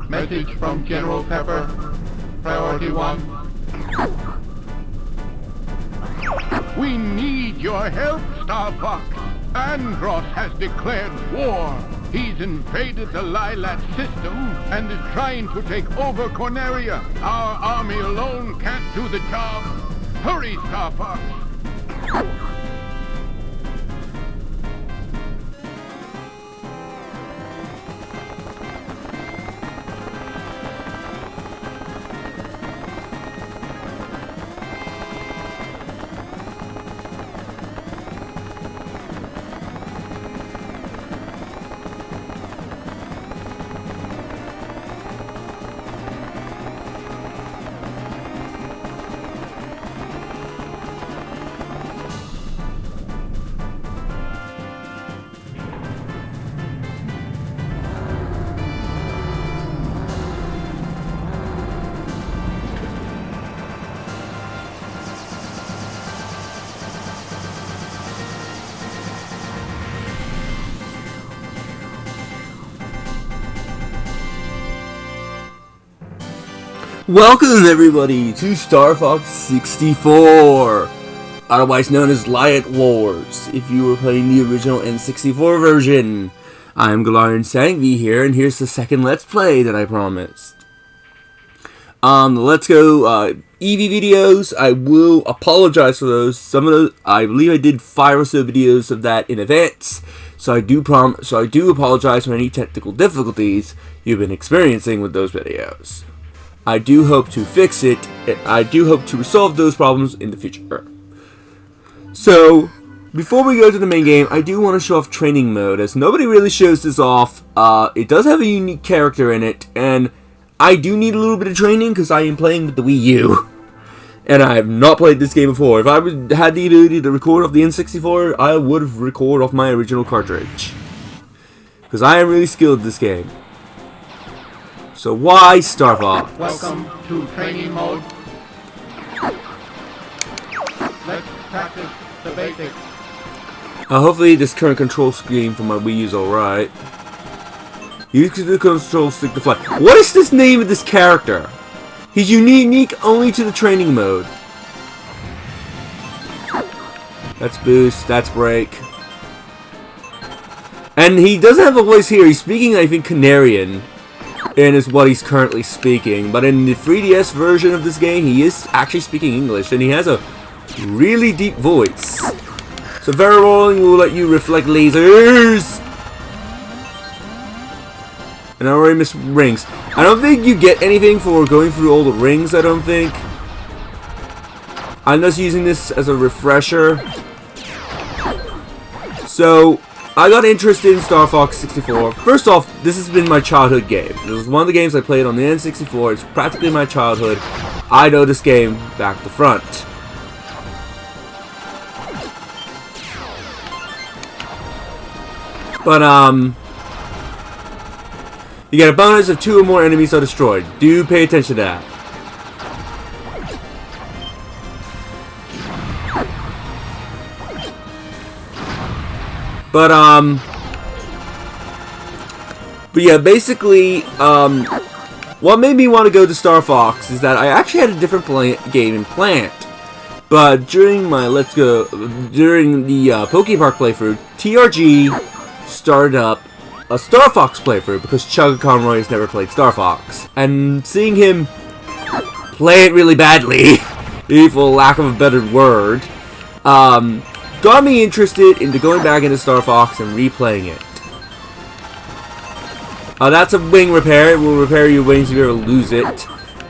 Message from General Pepper. Priority 1. We need your help, Star Fox. Andros has declared war. He's invaded the Lylat system and is trying to take over Corneria. Our army alone can't do the job. Hurry, Star Fox. Welcome everybody to Star Fox 64, otherwise known as Lylat Wars, if you were playing the original N64 version. I'm Galarian Sangvi here, and here's the second Let's Play that I promised. Let's Go EV videos, I will apologize for those. Some of those, I believe I did 5 or so videos of that in advance, so I do apologize for any technical difficulties you've been experiencing with those videos. I do hope to fix it, and I do hope to resolve those problems in the future. So, before we go to the main game, I do want to show off training mode, as nobody really shows this off. It does have a unique character in it, and I do need a little bit of training because I am playing with the Wii U. And I have not played this game before. If I had the ability to record off the N64, I would have recorded off my original cartridge. Because I am really skilled at this game. So why Star Fox? Welcome to training mode. Let's practice the basics. Hopefully this current control scheme for my Wii U is alright. Use the control stick to fly. What is this name of this character? He's unique only to the training mode. That's boost, that's brake. And he doesn't have a voice here. He's speaking, I think, Canarian. And is what he's currently speaking. But in the 3DS version of this game, he is actually speaking English. And he has a really deep voice. So barrel rolling will let you reflect lasers. And I already missed rings. I don't think you get anything for going through all the rings, I don't think. I'm just using this as a refresher. So I got interested in Star Fox 64. First off, this has been my childhood game. This was one of the games I played on the N64. It's practically my childhood. I know this game back to front. But, you get a bonus if 2 or more enemies are destroyed. Do pay attention to that. But yeah, basically, what made me want to go to Star Fox is that I actually had a different game planned. But during the Pokepark playthrough, TRG started up a Star Fox playthrough because Chugga Conroy has never played Star Fox. And seeing him play it really badly, for lack of a better word, got me interested into going back into Star Fox and replaying it. That's a wing repair. It will repair your wings if you ever lose it.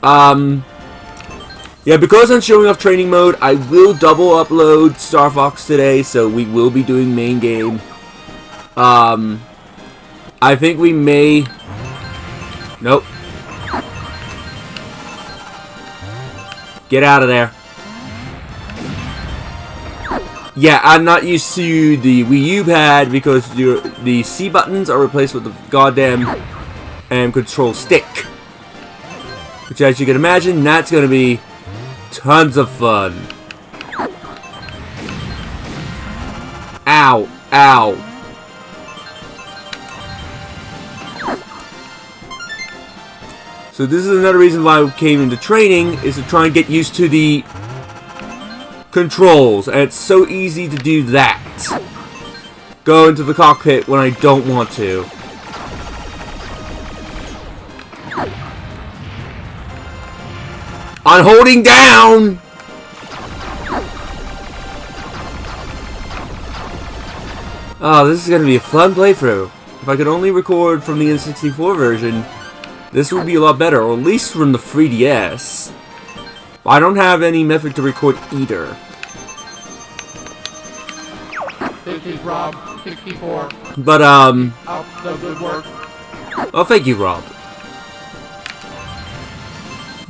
Yeah, because I'm showing off training mode, I will double upload Star Fox today, so we will be doing main game. I think we may... Nope. Get out of there. Yeah, I'm not used to the Wii U pad because the C buttons are replaced with the goddamn control stick. Which, as you can imagine, that's going to be tons of fun. Ow. Ow. So this is another reason why I came into training, is to try and get used to the controls. And it's so easy to do that. Go into the cockpit when I don't want to. I'm holding down! Oh, this is going to be a fun playthrough. If I could only record from the N64 version, this would be a lot better, or at least from the 3DS. I don't have any method to record either. This is Rob, 64. But, Up the good work. oh, thank you, Rob.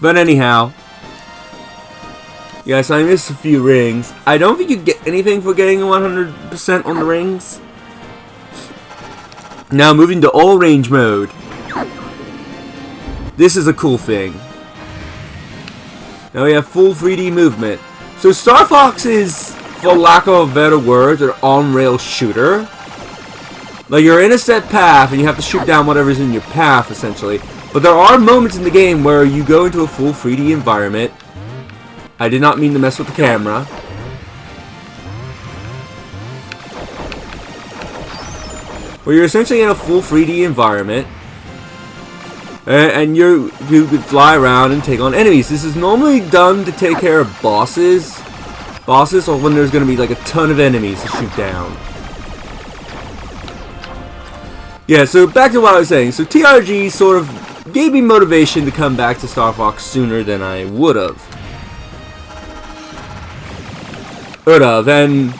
But anyhow, yes, I missed a few rings. I don't think you get anything for getting 100% on the rings. Now, moving to all range mode. This is a cool thing. Now we have full 3D movement. So Star Fox is, for lack of a better word, an on-rail shooter. Like, you're in a set path, and you have to shoot down whatever's in your path, essentially. But there are moments in the game where you go into a full 3D environment. I did not mean to mess with the camera. Where you're essentially in a full 3D environment. And you could fly around and take on enemies. This is normally done to take care of bosses. Or when there's going to be like a ton of enemies to shoot down. Yeah, so back to what I was saying. So TRG sort of gave me motivation to come back to Star Fox sooner than I would have. And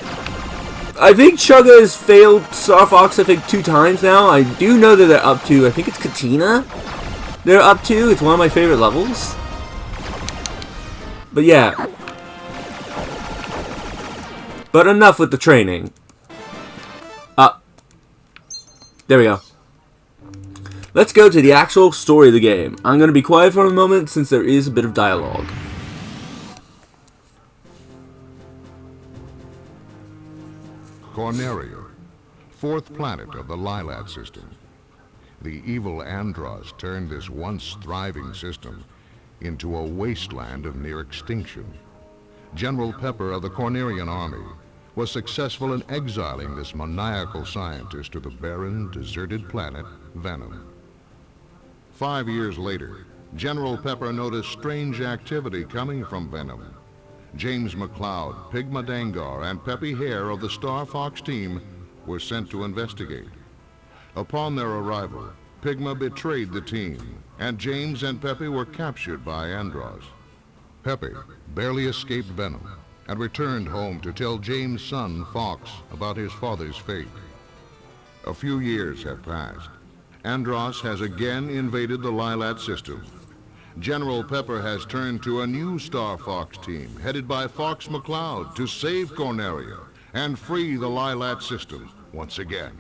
I think Chugga has failed Star Fox, I think, 2 times now. I do know that they're up to, I think it's Katina they're up to. It's one of my favorite levels. But yeah. But enough with the training. There we go. Let's go to the actual story of the game. I'm going to be quiet for a moment since there is a bit of dialogue. Corneria, 4th planet of the Lylat system. The evil Andross turned this once thriving system into a wasteland of near extinction. General Pepper of the Cornerian army was successful in exiling this maniacal scientist to the barren, deserted planet Venom. 5 years later, General Pepper noticed strange activity coming from Venom. James McCloud, Pigma Dangar, and Peppy Hare of the Star Fox team were sent to investigate. Upon their arrival, Pigma betrayed the team, and James and Peppy were captured by Andross. Peppy barely escaped Venom and returned home to tell James' son, Fox, about his father's fate. A few years have passed. Andross has again invaded the Lylat system. General Pepper has turned to a new Star Fox team, headed by Fox McCloud, to save Corneria and free the Lylat system once again.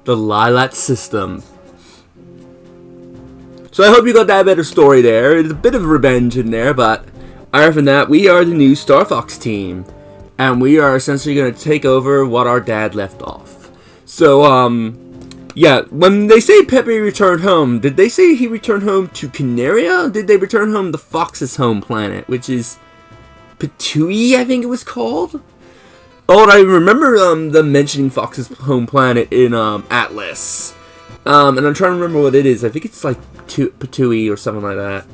The Lylat system. So I hope you got that better story there. There's a bit of revenge in there, but other than that, we are the new Star Fox team. And we are essentially going to take over what our dad left off. So, yeah, when they say Peppy returned home, did they say he returned home to Canaria? Did they return home to Fox's home planet, which is Petui, I think it was called? Oh, and I remember them mentioning Fox's home planet in Atlas. And I'm trying to remember what it is. I think it's like Petui or something like that.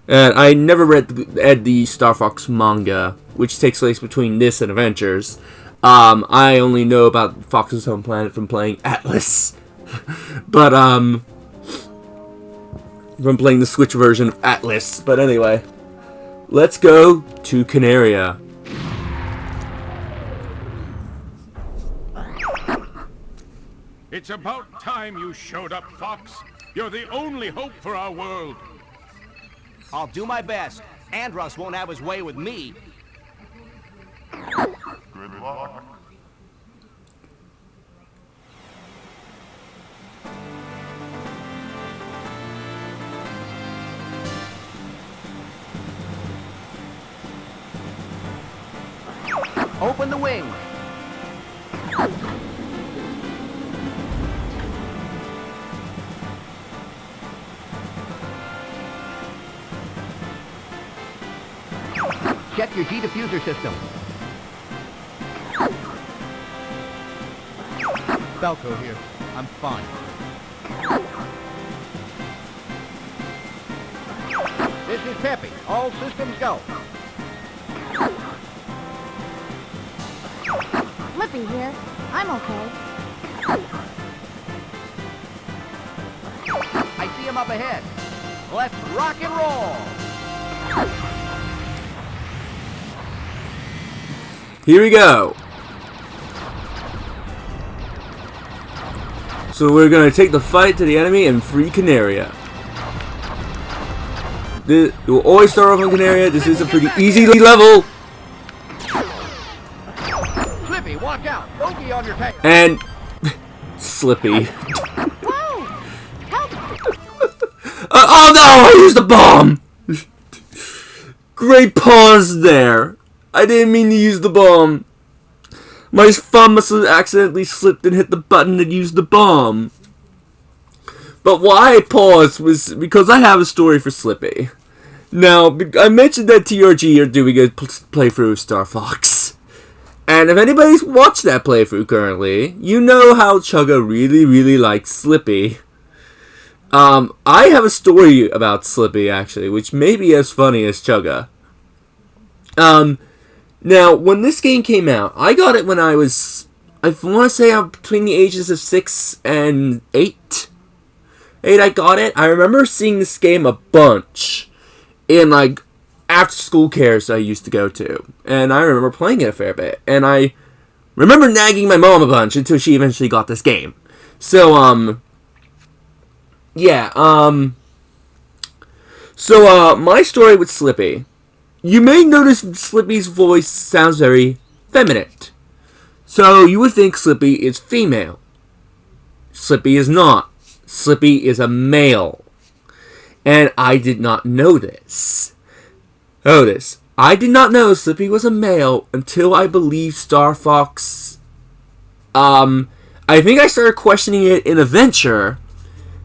And I never read the Star Fox manga, which takes place between this and Adventures. I only know about Fox's home planet from playing Atlas. But, from playing the Switch version of Atlas. But anyway, let's go to Canaria. It's about time you showed up, Fox. You're the only hope for our world. I'll do my best. Andross won't have his way with me. Good luck. Open the wing. Check your G-diffuser system. Falco here. I'm fine. This is Peppy. All systems go. Flippy here. I'm okay. I see him up ahead. Let's rock and roll. Here we go. So we're gonna take the fight to the enemy and free Canaria. We'll always start off on Canaria. This is a pretty easy level. Slippy, watch out. Bogey on your tail. And Slippy. Whoa! Help! Oh no! I used the bomb! Great pause there. I didn't mean to use the bomb. My thumb must have accidentally slipped and hit the button and used the bomb. But why I paused was because I have a story for Slippy. Now, I mentioned that TRG are doing a playthrough of Star Fox. And if anybody's watched that playthrough currently, you know how Chugga really likes Slippy. I have a story about Slippy, actually, which may be as funny as Chugga. Now, when this game came out, I got it when I want to say between the ages of 6 and 8. 8, I got it. I remember seeing this game a bunch in, like, after-school cares I used to go to. And I remember playing it a fair bit. And I remember nagging my mom a bunch until she eventually got this game. So, yeah, my story with Slippy. You may notice Slippy's voice sounds very feminine. So you would think Slippy is female. Slippy is not. Slippy is a male. And I did not know this. I did not know Slippy was a male until I believe Star Fox. I think I started questioning it in Adventure,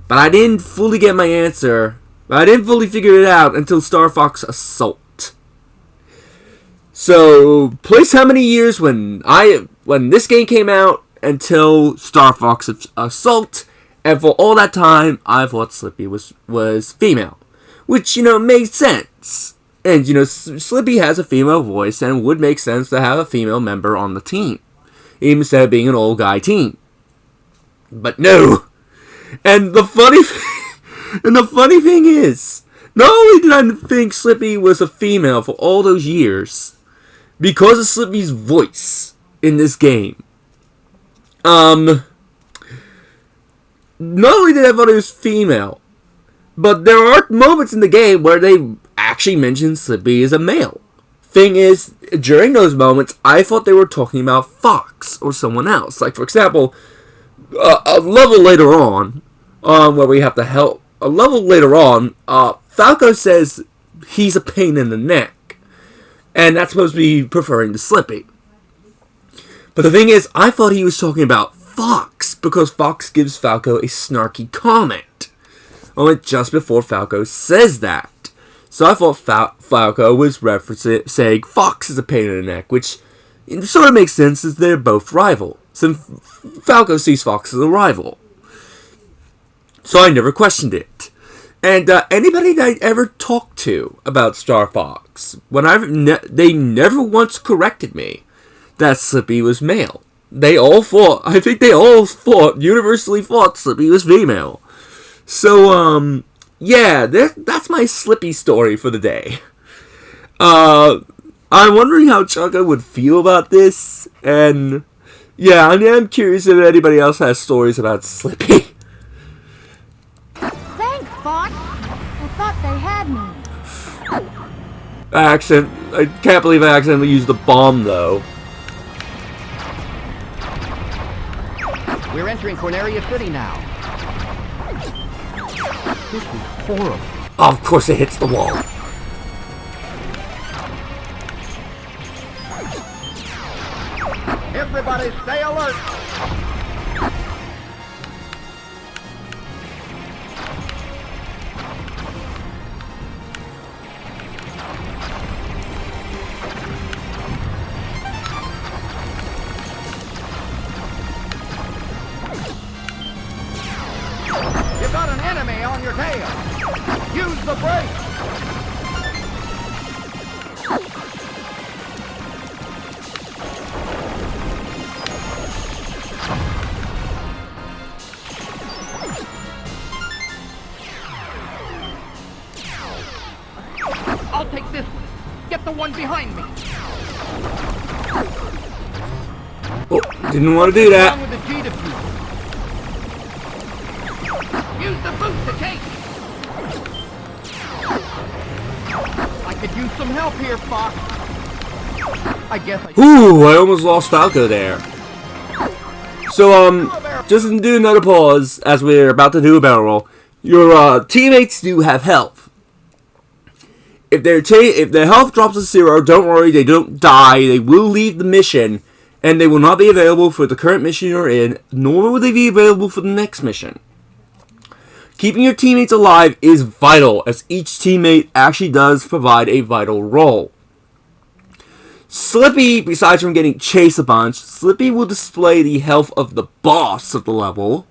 but I didn't fully get my answer. I didn't fully figure it out until Star Fox Assault. So, place how many years when this game came out until Star Fox Assault, and for all that time, I thought Slippy was female. Which, made sense. And, Slippy has a female voice, and it would make sense to have a female member on the team. Instead of being an old guy team. But no! And the funny thing is, not only did I think Slippy was a female for all those years, because of Slippy's voice in this game, not only did I thought it was female, but there are moments in the game where they actually mention Slippy as a male. Thing is, during those moments, I thought they were talking about Fox or someone else. Like, for example, a level later on, where we have to help. A level later on, Falco says he's a pain in the neck. And that's supposed to be referring to Slippy. But the thing is, I thought he was talking about Fox, because Fox gives Falco a snarky comment. Only just before Falco says that. So I thought Falco was referencing, saying Fox is a pain in the neck, which sort of makes sense as they're both rivals. So Falco sees Fox as a rival. So I never questioned it. And anybody that I ever talked to about Star Fox, they never once corrected me that Slippy was male. I think they all universally thought Slippy was female. So, yeah, that's my Slippy story for the day. I'm wondering how Chugga would feel about this, and yeah, I'm curious if anybody else has stories about Slippy. Thanks, Fox. I thought they had me. I can't believe I accidentally used the bomb, though. We're entering Corneria City now. This is horrible. Oh, of course it hits the wall. Everybody stay alert. Get the one behind me. Oh, didn't want to do What's wrong that. with the G diffuser? Use the boost to take. I could use some help here, Fox. I guess I... Ooh, I almost lost Falco there. So, just to do another pause, as we're about to do a barrel roll, your teammates do have health. If their health drops to 0, don't worry, they don't die. They will leave the mission, and they will not be available for the current mission you're in, nor will they be available for the next mission. Keeping your teammates alive is vital, as each teammate actually does provide a vital role. Slippy, besides from getting chased a bunch, Slippy will display the health of the boss of the level.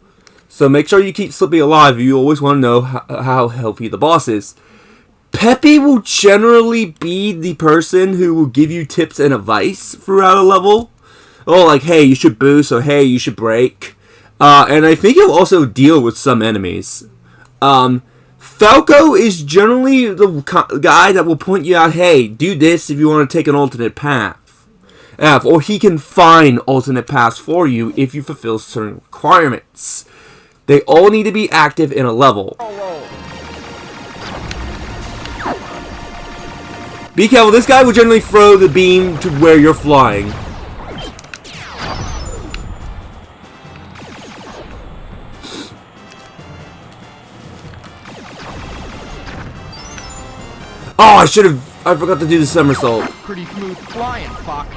So make sure you keep Slippy alive if you always want to know how healthy the boss is. Peppy will generally be the person who will give you tips and advice throughout a level. Oh, like, hey, you should boost, or hey, you should break. And I think he'll also deal with some enemies. Falco is generally the guy that will point you out, hey, do this if you want to take an alternate path. Or he can find alternate paths for you if you fulfill certain requirements. They all need to be active in a level. Be careful, this guy will generally throw the beam to where you're flying. Oh, I forgot to do the somersault. Pretty smooth flying, Fox.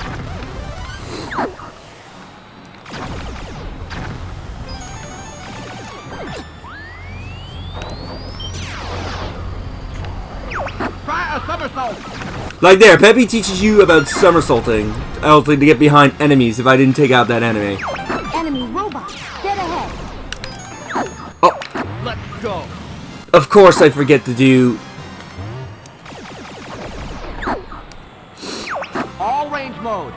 Try a somersault. Like there, Peppy teaches you about somersaulting. To get behind enemies if I didn't take out that enemy. Enemy robot, dead ahead. Oh, Let's go. of course I forget to do... All range mode.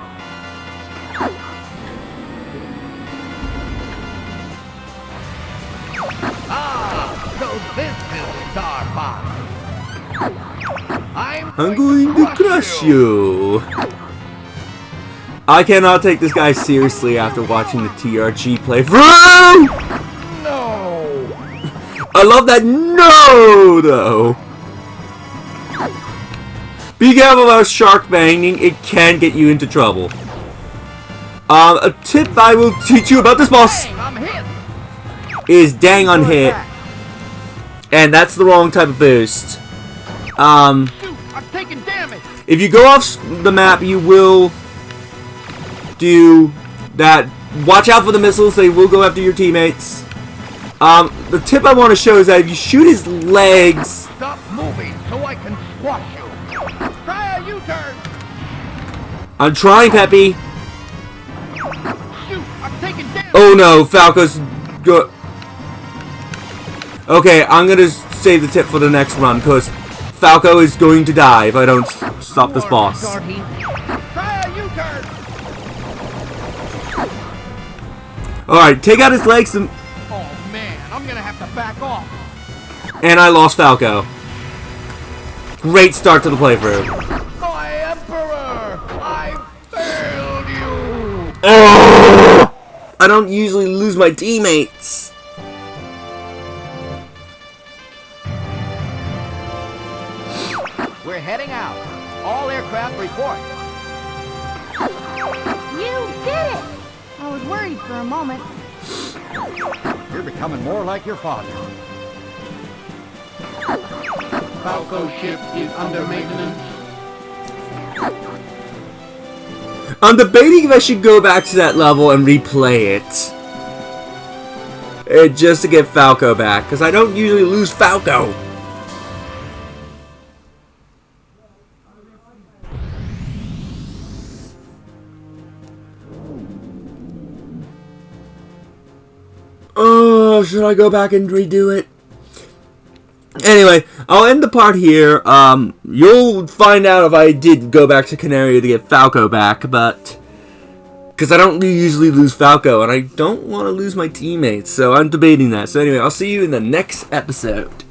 Ah, so this is Star Fox. I'm going to crush you. I cannot take this guy seriously after watching the TRG playthrough. No. I love that no, though. Be careful about shark banging, it can get you into trouble. A tip I will teach you about this boss Dang, I'm hit. is dang on hit. And that's the wrong type of boost. Shoot, I'm taking damage. If you go off the map, you will do that. Watch out for the missiles, they will go after your teammates. The tip I want to show is that if you shoot his legs... Stop moving so I can squash you. Try a U-turn. I'm trying, Peppy. Shoot, I'm taking damage. Oh no, Falco's good. Okay, I'm gonna save the tip for the next run, because Falco is going to die if I don't stop this boss. Try a U-turn. Alright, take out his legs and... Oh man, I'm gonna have to back off. And I lost Falco. Great start to the playthrough. My Emperor, I failed you. Oh! I don't usually lose my teammates. We're heading out. All aircraft report. You did it! I was worried for a moment. You're becoming more like your father. Falco ship is under maintenance. I'm debating if I should go back to that level and replay it. Just to get Falco back, because I don't usually lose Falco. Oh, should I go back and redo it? Anyway, I'll end the part here. You'll find out if I did go back to Canaria to get Falco back, but... because I don't usually lose Falco, and I don't want to lose my teammates, so I'm debating that. So anyway, I'll see you in the next episode.